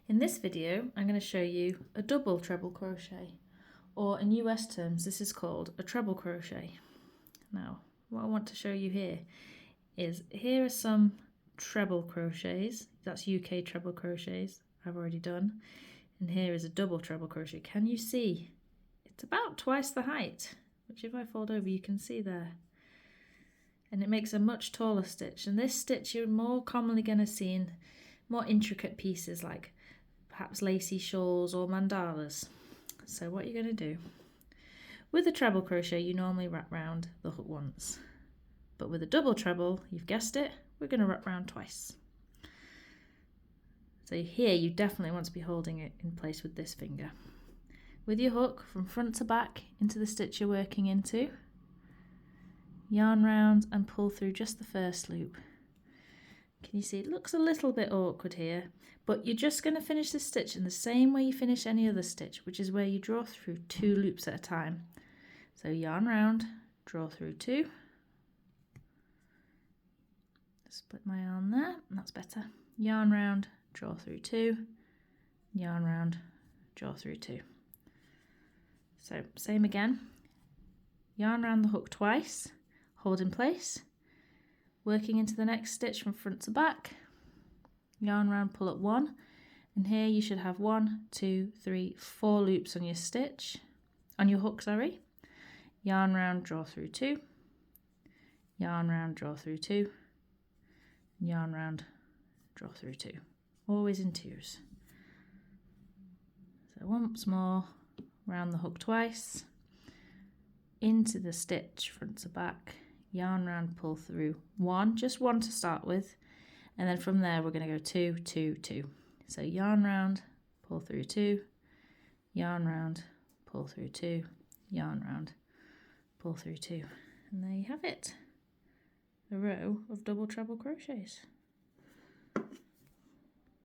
In this video, I'm going to show you a double treble crochet, or in US terms, this is called a treble crochet. Now, what I want to show you here are some treble crochets. That's UK treble crochets I've already done. And here is a double treble crochet. Can you see? It's about twice the height, which if I fold over, you can see there. And it makes a much taller stitch. And this stitch you're more commonly going to see in more intricate pieces like perhaps lacy shawls or mandalas. So what you're going to do, with a treble crochet you normally wrap round the hook once, but with a double treble, you've guessed it, we're going to wrap round twice. So here you definitely want to be holding it in place with this finger. With your hook from front to back into the stitch you're working into, yarn round and pull through just the first loop. Can you see it looks a little bit awkward here, but you're just going to finish the stitch in the same way you finish any other stitch, which is where you draw through 2 loops at a time. So yarn round, draw through 2, split my yarn there, and that's better. Yarn round, draw through 2, yarn round, draw through 2. So same again, yarn round the hook twice, hold in place, working into the next stitch from front to back, yarn round, pull up 1, and here you should have 1, 2, 3, 4 loops on your stitch, on your hook, sorry. Yarn round, draw through 2, yarn round, draw through 2, yarn round, draw through 2, always in 2s. So once more, round the hook twice, into the stitch front to back, yarn round, pull through 1, just 1 to start with, and then from there we're going to go 2, 2, 2. So yarn round, pull through 2, yarn round, pull through 2, yarn round, pull through 2, and there you have it, a row of double treble crochets.